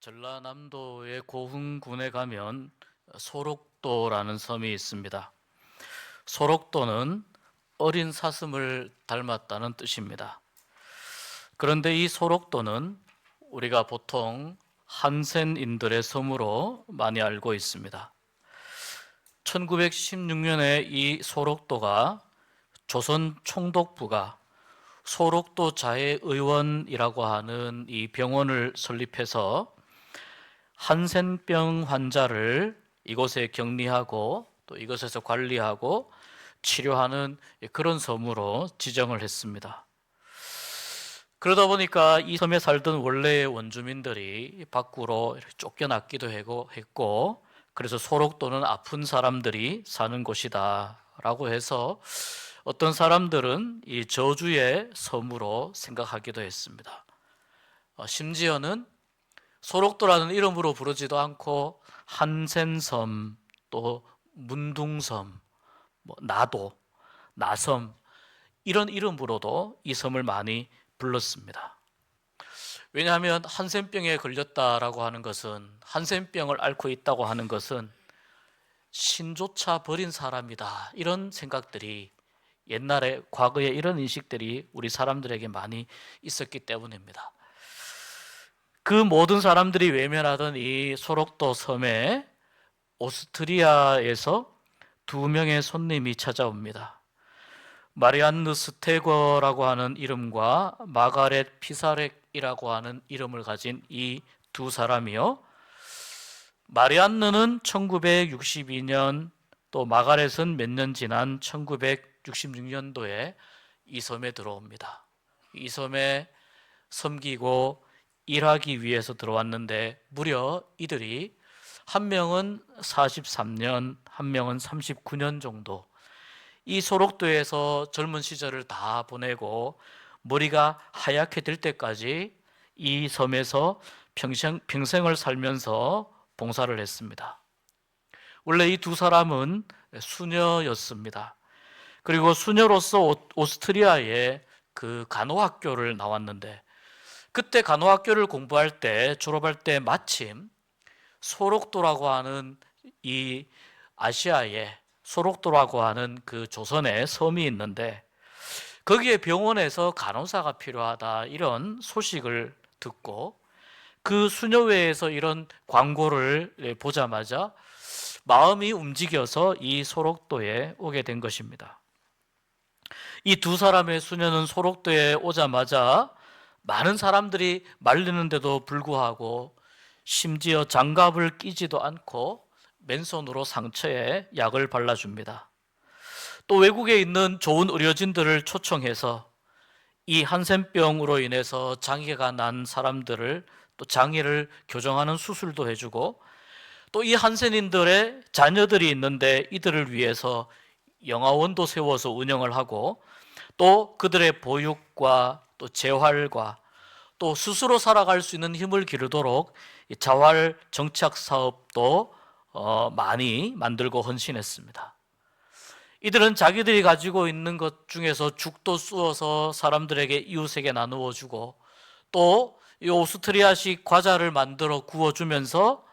전라남도의 고흥군에 가면 소록도라는 섬이 있습니다. 소록도는 어린 사슴을 닮았다는 뜻입니다. 그런데 이 소록도는 우리가 보통 한센인들의 섬으로 많이 알고 있습니다. 1916년에 이 소록도가 조선 총독부가 소록도 자해의원이라고 하는 이 병원을 설립해서 한센병 환자를 이곳에 격리하고 또 이곳에서 관리하고 치료하는 그런 섬으로 지정을 했습니다. 그러다 보니까 이 섬에 살던 원래의 원주민들이 밖으로 쫓겨났기도 했고, 그래서 소록도는 아픈 사람들이 사는 곳이다 라고 해서 어떤 사람들은 이 저주의 섬으로 생각하기도 했습니다. 심지어는 소록도라는 이름으로 부르지도 않고 한센섬, 또 문둥섬, 나도, 나섬 이런 이름으로도 이 섬을 많이 불렀습니다. 왜냐하면 한센병에 걸렸다라고 하는 것은, 한센병을 앓고 있다고 하는 것은 신조차 버린 사람이다, 이런 생각들이 옛날에 과거에 이런 인식들이 우리 사람들에게 많이 있었기 때문입니다. 그 모든 사람들이 외면하던 이 소록도 섬에 오스트리아에서 두 명의 손님이 찾아옵니다. 마리안느 스테거라고 하는 이름과 마가렛 피사렉이라고 하는 이름을 가진 이 두 사람이요, 마리안느는 1962년, 또 마가렛은 몇 년 지난 1966년도에 이 섬에 들어옵니다. 이 섬에 섬기고 일하기 위해서 들어왔는데, 무려 이들이 한 명은 43년, 한 명은 39년 정도 이 소록도에서 젊은 시절을 다 보내고 머리가 하얗게 될 때까지 이 섬에서 평생을 살면서 봉사를 했습니다. 원래 이 두 사람은 수녀였습니다. 그리고 수녀로서 오스트리아의 그 간호학교를 나왔는데, 그때 간호학교를 공부할 때, 졸업할 때 마침 소록도라고 하는 이 아시아에 소록도라고 하는 그 조선의 섬이 있는데, 거기에 병원에서 간호사가 필요하다, 이런 소식을 듣고 그 수녀회에서 이런 광고를 보자마자 마음이 움직여서 이 소록도에 오게 된 것입니다. 이 두 사람의 수녀는 소록도에 오자마자 많은 사람들이 말리는데도 불구하고 심지어 장갑을 끼지도 않고 맨손으로 상처에 약을 발라줍니다. 또 외국에 있는 좋은 의료진들을 초청해서 이 한센병으로 인해서 장애가 난 사람들을 또 장애를 교정하는 수술도 해주고, 또 이 한센인들의 자녀들이 있는데 이들을 위해서 영아원도 세워서 운영을 하고, 또 그들의 보육과 또 재활과 또 스스로 살아갈 수 있는 힘을 기르도록 자활 정착 사업도 많이 만들고 헌신했습니다. 이들은 자기들이 가지고 있는 것 중에서 죽도 쑤어서 사람들에게, 이웃에게 나누어 주고, 또 이 오스트리아식 과자를 만들어 구워주면서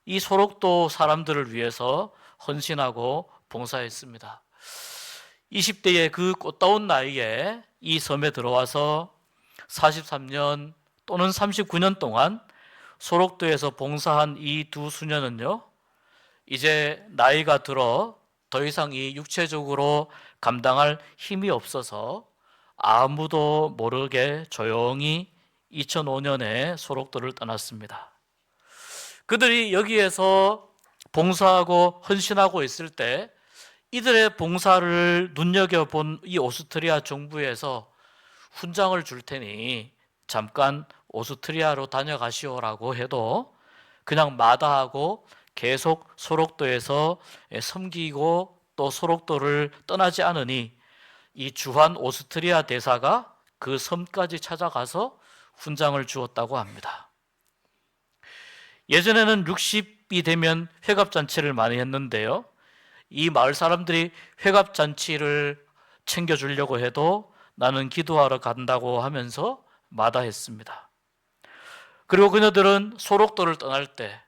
이 소록도 사람들을 위해서 헌신하고 봉사했습니다. 20대의 그 꽃다운 나이에 이 섬에 들어와서 43년 또는 39년 동안 소록도에서 봉사한 이 두 수녀는요, 이제 나이가 들어 더 이상 이 육체적으로 감당할 힘이 없어서 아무도 모르게 조용히 2005년에 소록도를 떠났습니다. 그들이 여기에서 봉사하고 헌신하고 있을 때 이들의 봉사를 눈여겨본 이 오스트리아 정부에서 훈장을 줄 테니 잠깐 오스트리아로 다녀가시오라고 해도 그냥 마다하고 계속 소록도에서 섬기고 또 소록도를 떠나지 않으니, 이 주한 오스트리아 대사가 그 섬까지 찾아가서 훈장을 주었다고 합니다. 예전에는 60이 되면 회갑잔치를 많이 했는데요, 이 마을 사람들이 회갑잔치를 챙겨주려고 해도 나는 기도하러 간다고 하면서 마다했습니다. 그리고 그녀들은 소록도를 떠날 때,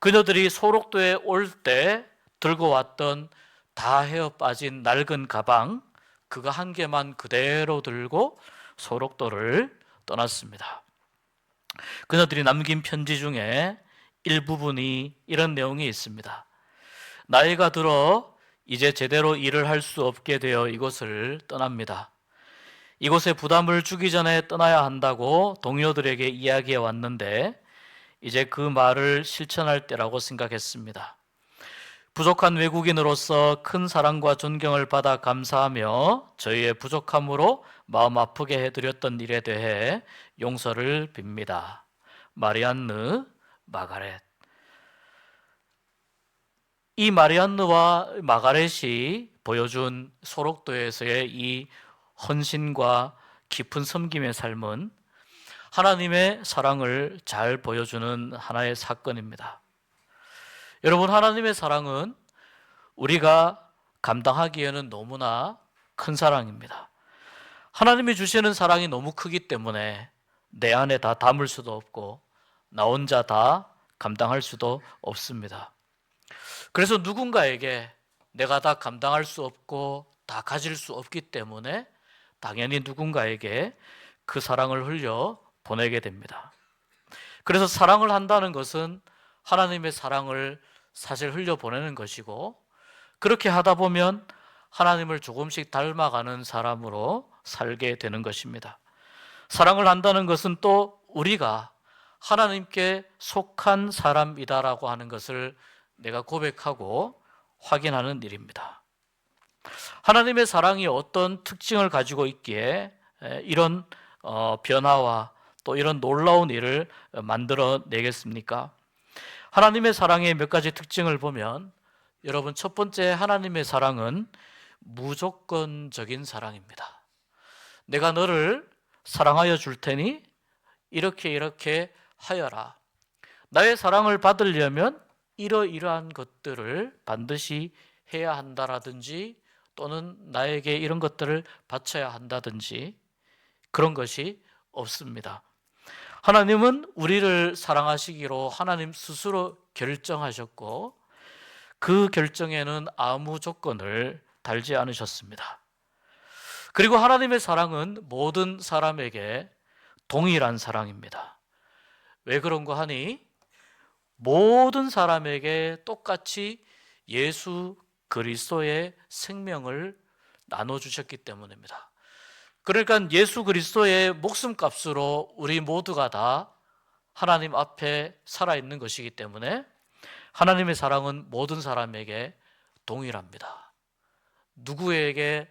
그녀들이 소록도에 올 때 들고 왔던 다 헤어 빠진 낡은 가방, 그거 한 개만 그대로 들고 소록도를 떠났습니다. 그녀들이 남긴 편지 중에 일부분이 이런 내용이 있습니다. 나이가 들어 이제 제대로 일을 할 수 없게 되어 이곳을 떠납니다. 이곳에 부담을 주기 전에 떠나야 한다고 동료들에게 이야기해 왔는데 이제 그 말을 실천할 때라고 생각했습니다. 부족한 외국인으로서 큰 사랑과 존경을 받아 감사하며 저희의 부족함으로 마음 아프게 해드렸던 일에 대해 용서를 빕니다. 마리안느 마가렛. 이 마리안느와 마가렛이 보여준 소록도에서의 이 헌신과 깊은 섬김의 삶은 하나님의 사랑을 잘 보여주는 하나의 사건입니다. 여러분, 하나님의 사랑은 우리가 감당하기에는 너무나 큰 사랑입니다. 하나님이 주시는 사랑이 너무 크기 때문에 내 안에 다 담을 수도 없고 나 혼자 다 감당할 수도 없습니다. 그래서 누군가에게 내가 다 감당할 수 없고 다 가질 수 없기 때문에 당연히 누군가에게 그 사랑을 흘려 보내게 됩니다. 그래서 사랑을 한다는 것은 하나님의 사랑을 사실 흘려보내는 것이고, 그렇게 하다 보면 하나님을 조금씩 닮아가는 사람으로 살게 되는 것입니다. 사랑을 한다는 것은 또 우리가 하나님께 속한 사람이다라고 하는 것을 내가 고백하고 확인하는 일입니다. 하나님의 사랑이 어떤 특징을 가지고 있기에 이런 변화와 또 이런 놀라운 일을 만들어내겠습니까? 하나님의 사랑의 몇 가지 특징을 보면, 여러분, 첫 번째, 하나님의 사랑은 무조건적인 사랑입니다. 내가 너를 사랑하여 줄 테니 이렇게 하여라. 나의 사랑을 받으려면 이러이러한 것들을 반드시 해야 한다라든지, 또는 나에게 이런 것들을 바쳐야 한다든지 그런 것이 없습니다. 하나님은 우리를 사랑하시기로 하나님 스스로 결정하셨고, 그 결정에는 아무 조건을 달지 않으셨습니다. 그리고 하나님의 사랑은 모든 사람에게 동일한 사랑입니다. 왜 그런가 하니, 모든 사람에게 똑같이 예수 그리스도의 생명을 나눠주셨기 때문입니다. 그러니까 예수 그리스도의 목숨값으로 우리 모두가 다 하나님 앞에 살아있는 것이기 때문에 하나님의 사랑은 모든 사람에게 동일합니다. 누구에게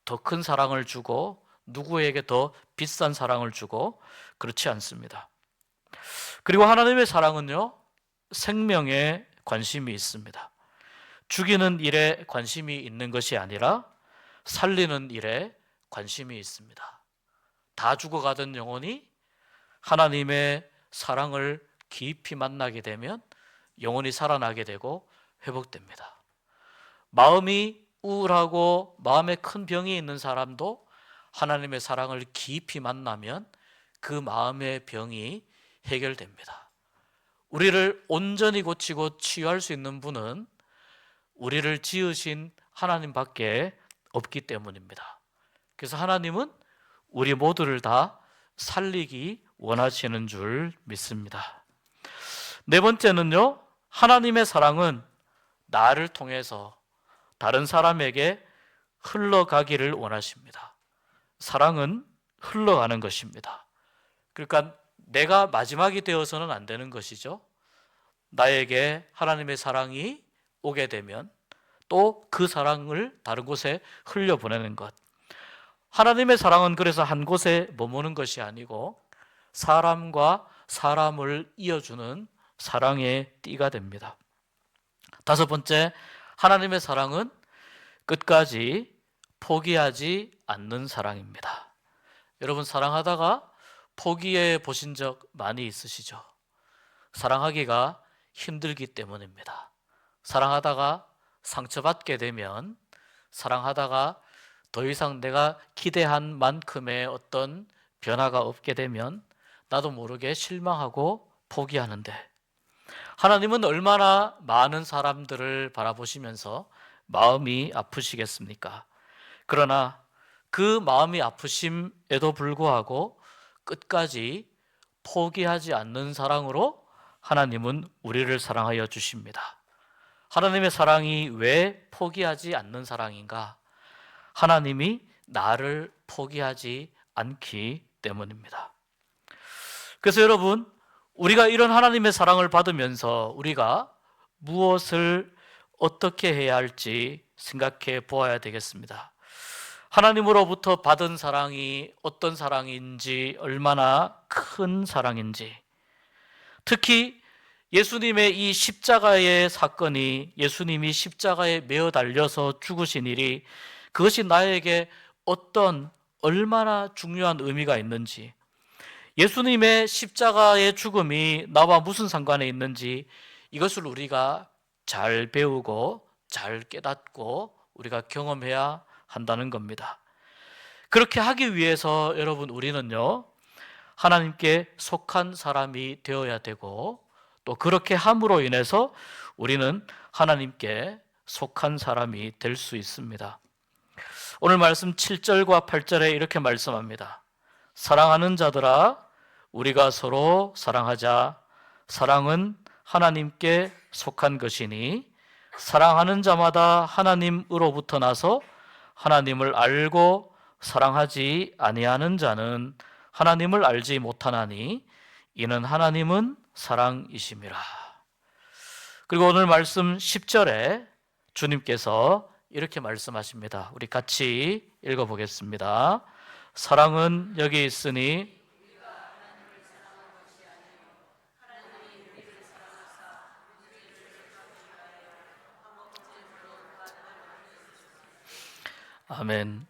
더 큰 사랑을 주고 누구에게 더 비싼 사랑을 주고 그렇지 않습니다. 그리고 하나님의 사랑은요, 생명에 관심이 있습니다. 죽이는 일에 관심이 있는 것이 아니라 살리는 일에 관심이 있습니다. 다 죽어가던 영혼이 하나님의 사랑을 깊이 만나게 되면 영혼이 살아나게 되고 회복됩니다. 마음이 우울하고 마음에 큰 병이 있는 사람도 하나님의 사랑을 깊이 만나면 그 마음의 병이 해결됩니다. 우리를 온전히 고치고 치유할 수 있는 분은 우리를 지으신 하나님밖에 없기 때문입니다. 그래서 하나님은 우리 모두를 다 살리기 원하시는 줄 믿습니다. 네 번째는요, 하나님의 사랑은 나를 통해서 다른 사람에게 흘러가기를 원하십니다. 사랑은 흘러가는 것입니다. 그러니까 내가 마지막이 되어서는 안 되는 것이죠. 나에게 하나님의 사랑이 오게 되면 또 그 사랑을 다른 곳에 흘려보내는 것. 하나님의 사랑은 그래서 한 곳에 머무는 것이 아니고 사람과 사람을 이어주는 사랑의 띠가 됩니다. 다섯 번째, 하나님의 사랑은 끝까지 포기하지 않는 사랑입니다. 여러분, 사랑하다가 포기해 보신 적 많이 있으시죠? 사랑하기가 힘들기 때문입니다. 사랑하다가 상처받게 되면, 사랑하다가 더 이상 내가 기대한 만큼의 어떤 변화가 없게 되면 나도 모르게 실망하고 포기하는데, 하나님은 얼마나 많은 사람들을 바라보시면서 마음이 아프시겠습니까? 그러나 그 마음이 아프심에도 불구하고 끝까지 포기하지 않는 사랑으로 하나님은 우리를 사랑하여 주십니다. 하나님의 사랑이 왜 포기하지 않는 사랑인가? 하나님이 나를 포기하지 않기 때문입니다. 그래서 여러분, 우리가 이런 하나님의 사랑을 받으면서 우리가 무엇을 어떻게 해야 할지 생각해 보아야 되겠습니다. 하나님으로부터 받은 사랑이 어떤 사랑인지, 얼마나 큰 사랑인지, 특히 예수님의 이 십자가의 사건이, 예수님이 십자가에 매어 달려서 죽으신 일이, 그것이 나에게 어떤, 얼마나 중요한 의미가 있는지, 예수님의 십자가의 죽음이 나와 무슨 상관이 있는지, 이것을 우리가 잘 배우고 잘 깨닫고 우리가 경험해야 한다는 겁니다. 그렇게 하기 위해서 여러분, 우리는요, 하나님께 속한 사람이 되어야 되고, 또 그렇게 함으로 인해서 우리는 하나님께 속한 사람이 될 수 있습니다. 오늘 말씀 7절과 8절에 이렇게 말씀합니다. 사랑하는 자들아, 우리가 서로 사랑하자. 사랑은 하나님께 속한 것이니 사랑하는 자마다 하나님으로부터 나서 하나님을 알고 사랑하지 아니하는 자는 하나님을 알지 못하나니 이는 하나님은 사랑이심이라. 그리고 오늘 말씀 10절에 주님께서 이렇게 말씀하십니다. 우리 같이 읽어보겠습니다. 사랑은 여기 있으니 아멘.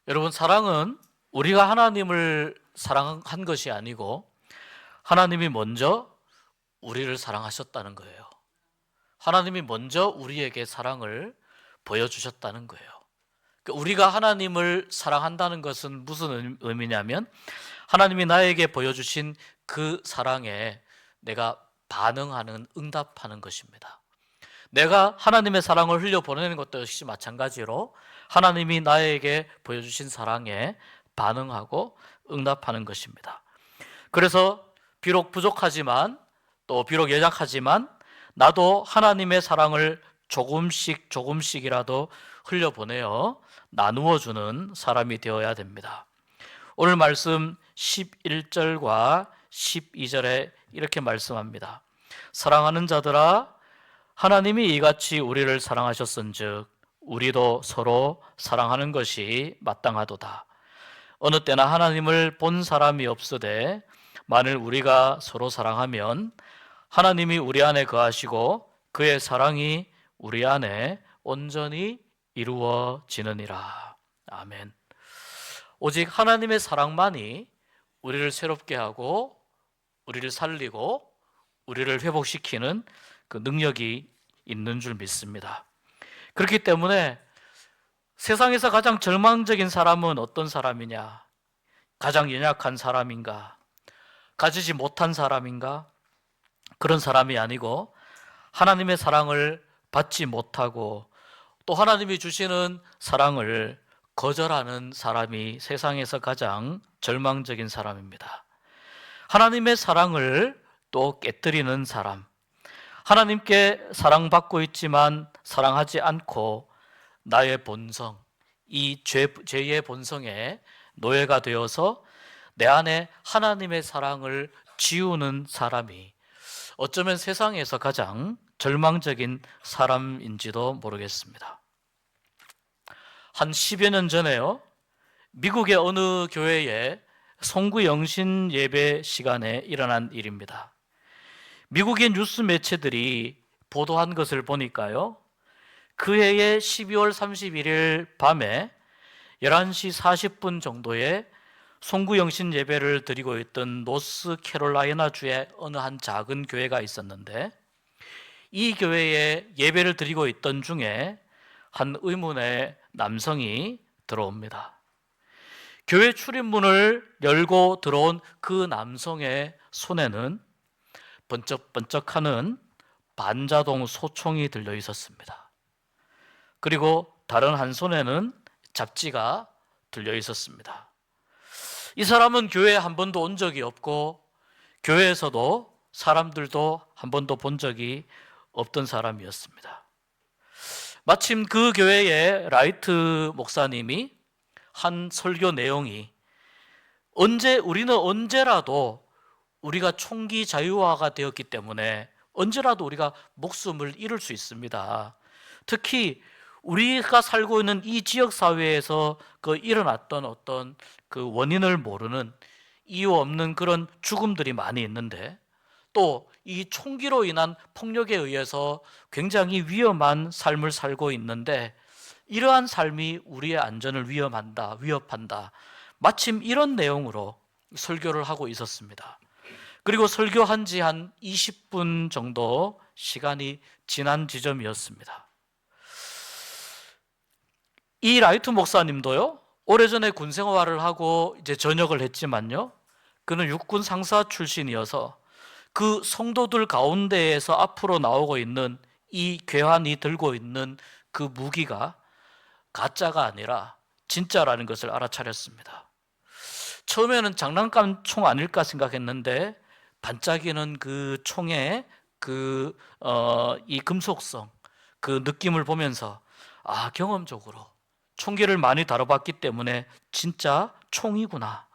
여러분, 사랑은 우리가 하나님을 사랑한 것이 아니고 하나님이 먼저 우리를 사랑하셨다는 거예요. 하나님이 먼저 우리에게 사랑을 보여주셨다는 거예요. 우리가 하나님을 사랑한다는 것은 무슨 의미냐면, 하나님이 나에게 보여주신 그 사랑에 내가 반응하는, 응답하는 것입니다. 내가 하나님의 사랑을 흘려보내는 것도 역시 마찬가지로 하나님이 나에게 보여주신 사랑에 반응하고 응답하는 것입니다. 그래서 비록 부족하지만, 또 비록 연약하지만 나도 하나님의 사랑을 조금씩이라도 흘려보내어 나누어 주는 사람이 되어야 됩니다. 오늘 말씀 11절과 12절에 이렇게 말씀합니다. 사랑하는 자들아, 하나님이 이같이 우리를 사랑하셨은즉 우리도 서로 사랑하는 것이 마땅하도다. 어느 때나 하나님을 본 사람이 없으되 만일 우리가 서로 사랑하면 하나님이 우리 안에 거하시고 그의 사랑이 우리 안에 온전히 이루어지느니라. 아멘. 오직 하나님의 사랑만이 우리를 새롭게 하고 우리를 살리고 우리를 회복시키는 그 능력이 있는 줄 믿습니다. 그렇기 때문에 세상에서 가장 절망적인 사람은 어떤 사람이냐? 가장 연약한 사람인가? 가지지 못한 사람인가? 그런 사람이 아니고 하나님의 사랑을 받지 못하고 또 하나님이 주시는 사랑을 거절하는 사람이 세상에서 가장 절망적인 사람입니다. 하나님의 사랑을 또 깨뜨리는 사람, 하나님께 사랑받고 있지만 사랑하지 않고 나의 본성, 이 죄의 본성에 노예가 되어서 내 안에 하나님의 사랑을 지우는 사람이 어쩌면 세상에서 가장 절망적인 사람인지도 모르겠습니다. 한 10여 년 전에요, 미국의 어느 교회에 송구 영신 예배 시간에 일어난 일입니다. 미국의 뉴스 매체들이 보도한 것을 보니까요, 그 해의 12월 31일 밤에 11시 40분 정도에 송구 영신 예배를 드리고 있던 노스캐롤라이나 주의 어느 한 작은 교회가 있었는데, 이 교회에 예배를 드리고 있던 중에 한 의문의 남성이 들어옵니다. 교회 출입문을 열고 들어온 그 남성의 손에는 번쩍번쩍하는 반자동 소총이 들려 있었습니다. 그리고 다른 한 손에는 잡지가 들려 있었습니다. 이 사람은 교회에 한 번도 온 적이 없고 교회에서도 사람들도 한 번도 본 적이 없던 사람이었습니다. 마침 그 교회의 라이트 목사님이 한 설교 내용이 우리는 언제라도 우리가 총기 자유화가 되었기 때문에 언제라도 우리가 목숨을 잃을 수 있습니다. 특히 우리가 살고 있는 이 지역 사회에서 일어났던 어떤 그 원인을 모르는 이유 없는 그런 죽음들이 많이 있는데, 또 이 총기로 인한 폭력에 의해서 굉장히 위험한 삶을 살고 있는데, 이러한 삶이 우리의 안전을 위협한다. 마침 이런 내용으로 설교를 하고 있었습니다. 그리고 설교한 지 한 20분 정도 시간이 지난 지점이었습니다. 이 라이트 목사님도요, 오래전에 군 생활을 하고 이제 전역을 했지만요, 그는 육군 상사 출신이어서 그 성도들 가운데에서 앞으로 나오고 있는 이 괴환이 들고 있는 그 무기가 가짜가 아니라 진짜라는 것을 알아차렸습니다. 처음에는 장난감 총 아닐까 생각했는데 반짝이는 그 총의 이 금속성, 그 느낌을 보면서 경험적으로 총기를 많이 다뤄봤기 때문에 진짜 총이구나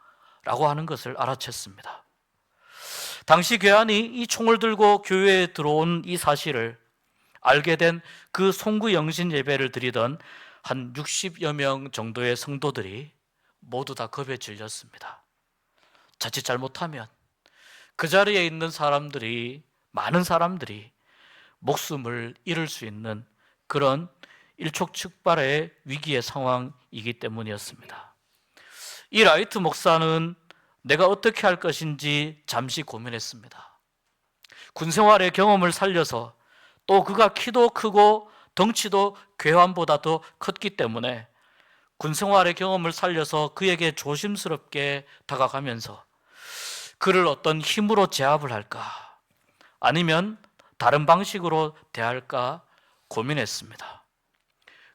라고 하는 것을 알아챘습니다. 당시 괴한이 이 총을 들고 교회에 들어온 이 사실을 알게 된 그 송구 영신 예배를 드리던 한 60여 명 정도의 성도들이 모두 다 겁에 질렸습니다. 자칫 잘못하면 그 자리에 있는 많은 사람들이 목숨을 잃을 수 있는 그런 일촉즉발의 위기의 상황이기 때문이었습니다. 이 라이트 목사는 내가 어떻게 할 것인지 잠시 고민했습니다. 군생활의 경험을 살려서, 또 그가 키도 크고 덩치도 괴환보다 더 컸기 때문에 군생활의 경험을 살려서 그에게 조심스럽게 다가가면서 그를 어떤 힘으로 제압을 할까, 아니면 다른 방식으로 대할까 고민했습니다.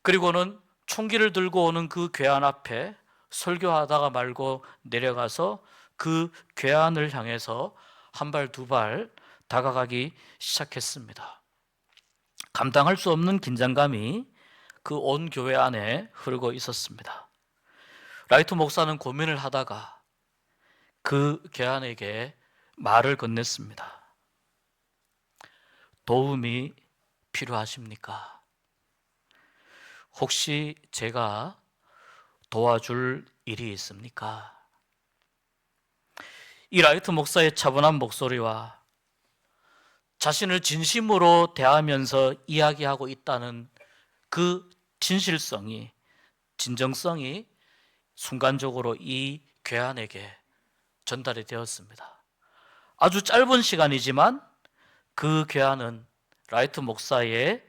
그리고는 총기를 들고 오는 그 괴한 앞에 설교하다가 말고 내려가서 그 괴한을 향해서 한 발 두 발 다가가기 시작했습니다. 감당할 수 없는 긴장감이 그 온 교회 안에 흐르고 있었습니다. 라이트 목사는 고민을 하다가 그 괴한에게 말을 건넸습니다. 도움이 필요하십니까? 혹시 제가 도와줄 일이 있습니까? 이 라이트 목사의 차분한 목소리와 자신을 진심으로 대하면서 이야기하고 있다는 그 진정성이 순간적으로 이 괴한에게 전달이 되었습니다. 아주 짧은 시간이지만 그 괴한은 라이트 목사의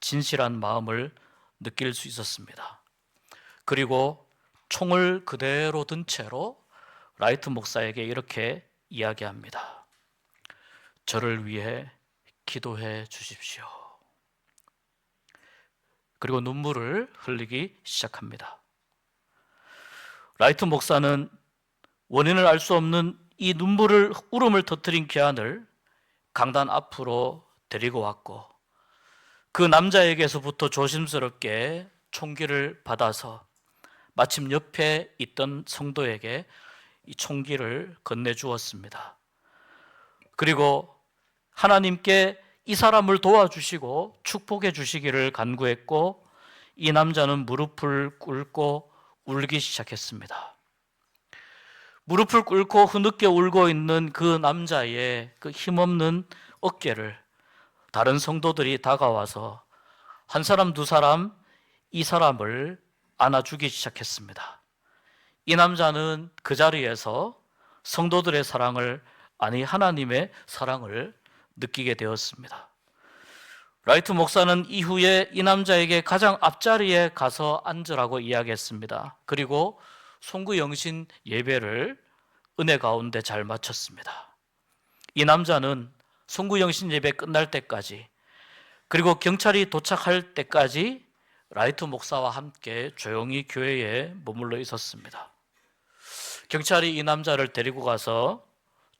진실한 마음을 느낄 수 있었습니다. 그리고 총을 그대로 든 채로 라이트 목사에게 이렇게 이야기합니다. 저를 위해 기도해 주십시오. 그리고 눈물을 흘리기 시작합니다. 라이트 목사는 원인을 알 수 없는 이 울음을 터뜨린 괴한을 강단 앞으로 데리고 왔고, 그 남자에게서부터 조심스럽게 총기를 받아서 마침 옆에 있던 성도에게 이 총기를 건네주었습니다. 그리고 하나님께 이 사람을 도와주시고 축복해 주시기를 간구했고, 이 남자는 무릎을 꿇고 울기 시작했습니다. 무릎을 꿇고 흐느껴 울고 있는 그 남자의 그 힘없는 어깨를 다른 성도들이 다가와서 한 사람 두 사람 이 사람을 안아주기 시작했습니다. 이 남자는 그 자리에서 성도들의 사랑을, 하나님의 사랑을 느끼게 되었습니다. 라이트 목사는 이후에 이 남자에게 가장 앞자리에 가서 앉으라고 이야기했습니다. 그리고 송구영신 예배를 은혜 가운데 잘 마쳤습니다. 이 남자는 송구영신 예배 끝날 때까지, 그리고 경찰이 도착할 때까지 라이트 목사와 함께 조용히 교회에 머물러 있었습니다. 경찰이 이 남자를 데리고 가서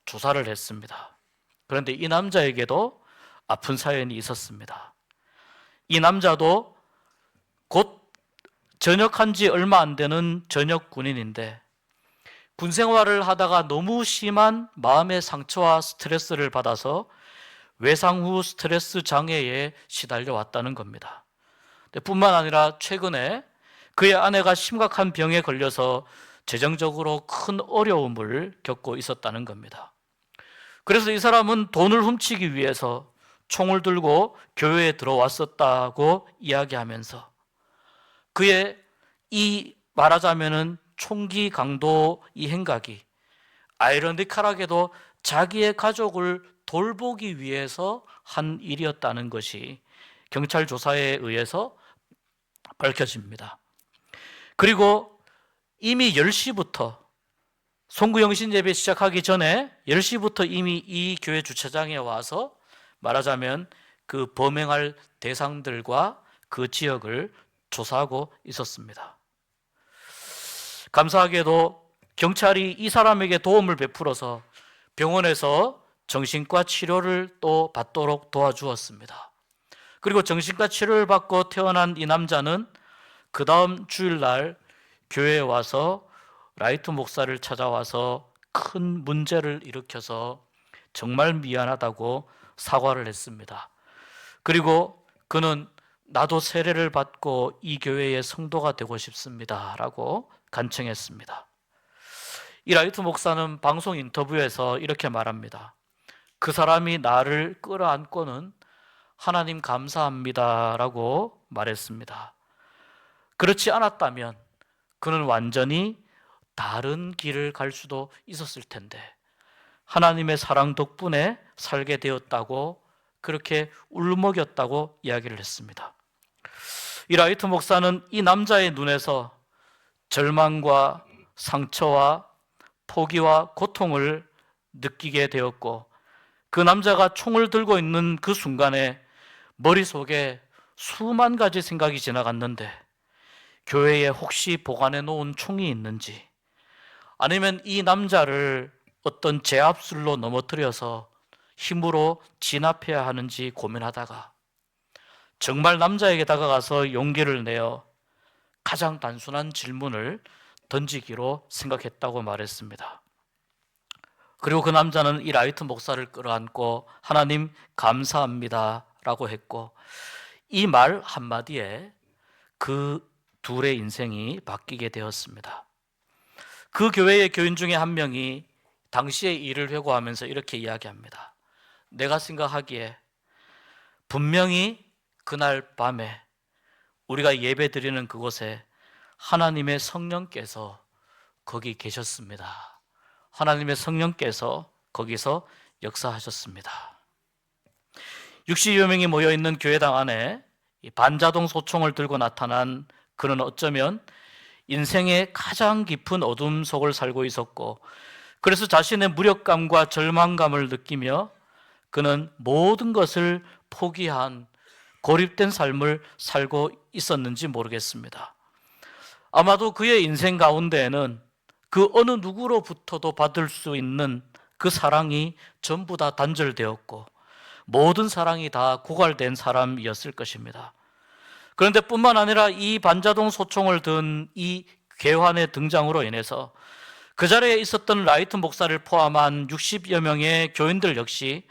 조사를 했습니다. 그런데 이 남자에게도 아픈 사연이 있었습니다. 이 남자도 곧 전역한 지 얼마 안 되는 전역 군인인데, 군 생활을 하다가 너무 심한 마음의 상처와 스트레스를 받아서 외상 후 스트레스 장애에 시달려 왔다는 겁니다. 뿐만 아니라 최근에 그의 아내가 심각한 병에 걸려서 재정적으로 큰 어려움을 겪고 있었다는 겁니다. 그래서 이 사람은 돈을 훔치기 위해서 총을 들고 교회에 들어왔었다고 이야기하면서, 그의 이 말하자면은 총기 강도 이 행각이 아이러니컬하게도 자기의 가족을 돌보기 위해서 한 일이었다는 것이 경찰 조사에 의해서 밝혀집니다. 그리고 이미 10시부터 송구영신 예배 시작하기 전에 10시부터 이미 이 교회 주차장에 와서 말하자면 그 범행할 대상들과 그 지역을 조사하고 있었습니다. 감사하게도 경찰이 이 사람에게 도움을 베풀어서 병원에서 정신과 치료를 또 받도록 도와주었습니다. 그리고 정신과 치료를 받고 태어난 이 남자는 그 다음 주일날 교회에 와서 라이트 목사를 찾아와서 큰 문제를 일으켜서 정말 미안하다고 사과를 했습니다. 그리고 그는 나도 세례를 받고 이 교회의 성도가 되고 싶습니다 라고 간청했습니다. 이 라이트 목사는 방송 인터뷰에서 이렇게 말합니다. 그 사람이 나를 끌어안고는 하나님 감사합니다 라고 말했습니다. 그렇지 않았다면 그는 완전히 다른 길을 갈 수도 있었을 텐데 하나님의 사랑 덕분에 살게 되었다고, 그렇게 울먹였다고 이야기를 했습니다. 이 라이트 목사는 이 남자의 눈에서 절망과 상처와 포기와 고통을 느끼게 되었고, 그 남자가 총을 들고 있는 그 순간에 머릿속에 수만 가지 생각이 지나갔는데, 교회에 혹시 보관해 놓은 총이 있는지, 아니면 이 남자를 어떤 제압술로 넘어뜨려서 힘으로 진압해야 하는지 고민하다가 정말 남자에게 다가가서 용기를 내어 가장 단순한 질문을 던지기로 생각했다고 말했습니다. 그리고 그 남자는 이 라이트 목사를 끌어안고 하나님 감사합니다 라고 했고, 이 말 한마디에 그 둘의 인생이 바뀌게 되었습니다. 그 교회의 교인 중에 한 명이 당시의 일을 회고하면서 이렇게 이야기합니다. 내가 생각하기에 분명히 그날 밤에 우리가 예배 드리는 그곳에 하나님의 성령께서 거기 계셨습니다. 하나님의 성령께서 거기서 역사하셨습니다. 60여 명이 모여있는 교회당 안에 반자동 소총을 들고 나타난 그는 어쩌면 인생의 가장 깊은 어둠 속을 살고 있었고, 그래서 자신의 무력감과 절망감을 느끼며 그는 모든 것을 포기한 고립된 삶을 살고 있었는지 모르겠습니다. 아마도 그의 인생 가운데에는 그 어느 누구로부터도 받을 수 있는 그 사랑이 전부 다 단절되었고 모든 사랑이 다 고갈된 사람이었을 것입니다. 그런데 뿐만 아니라 이 반자동 소총을 든 이 괴환의 등장으로 인해서 그 자리에 있었던 라이트 목사를 포함한 60여 명의 교인들 역시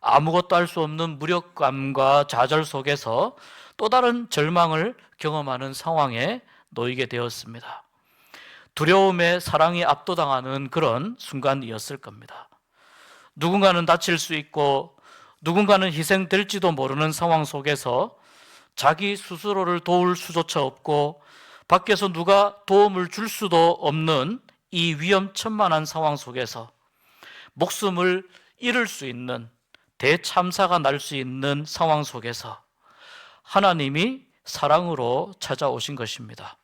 아무것도 할 수 없는 무력감과 좌절 속에서 또 다른 절망을 경험하는 상황에 놓이게 되었습니다. 두려움에 사랑이 압도당하는 그런 순간이었을 겁니다. 누군가는 다칠 수 있고 누군가는 희생될지도 모르는 상황 속에서 자기 스스로를 도울 수조차 없고 밖에서 누가 도움을 줄 수도 없는 이 위험천만한 상황 속에서 목숨을 잃을 수 있는 대참사가 날 수 있는 상황 속에서 하나님이 사랑으로 찾아오신 것입니다.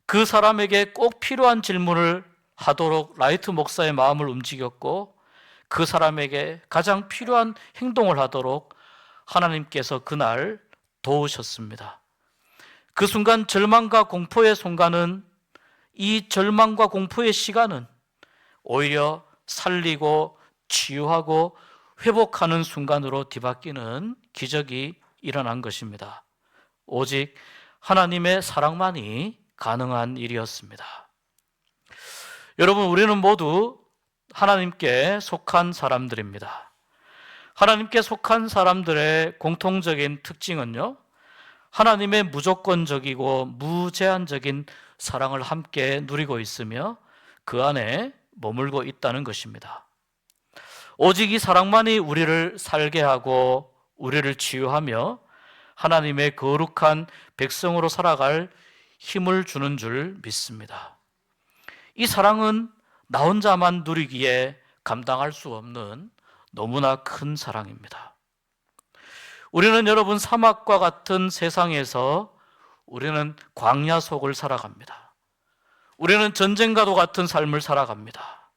그 사람에게 꼭 필요한 질문을 하도록 라이트 목사의 마음을 움직였고, 그 사람에게 가장 필요한 행동을 하도록 하나님께서 그날 도우셨습니다. 그 순간 절망과 공포의 순간은, 이 절망과 공포의 시간은 오히려 살리고 치유하고 회복하는 순간으로 뒤바뀌는 기적이 일어난 것입니다. 오직 하나님의 사랑만이 가능한 일이었습니다. 여러분, 우리는 모두 하나님께 속한 사람들입니다. 하나님께 속한 사람들의 공통적인 특징은요, 하나님의 무조건적이고 무제한적인 사랑을 함께 누리고 있으며 그 안에 머물고 있다는 것입니다. 오직 이 사랑만이 우리를 살게 하고 우리를 치유하며 하나님의 거룩한 백성으로 살아갈 힘을 주는 줄 믿습니다. 이 사랑은 나 혼자만 누리기에 감당할 수 없는 너무나 큰 사랑입니다. 우리는 여러분, 사막과 같은 세상에서 우리는 광야 속을 살아갑니다. 우리는 전쟁과도 같은 삶을 살아갑니다.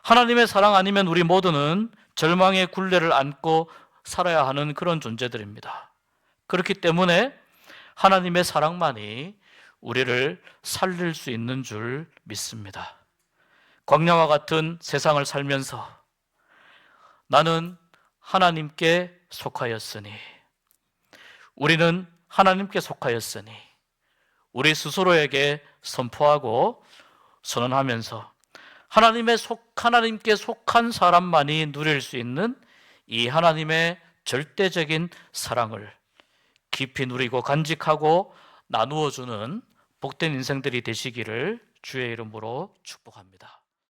하나님의 사랑 아니면 우리 모두는 절망의 굴레를 안고 살아야 하는 그런 존재들입니다. 그렇기 때문에 하나님의 사랑만이 우리를 살릴 수 있는 줄 믿습니다. 광야와 같은 세상을 살면서 나는 하나님께 속하였으니, 우리는 하나님께 속하였으니 우리 스스로에게 선포하고 선언하면서 하나님께 속한 사람만이 누릴 수 있는 이 하나님의 절대적인 사랑을 깊이 누리고 간직하고 나누어주는 복된 인생들이 되시기를 주의 이름으로 축복합니다.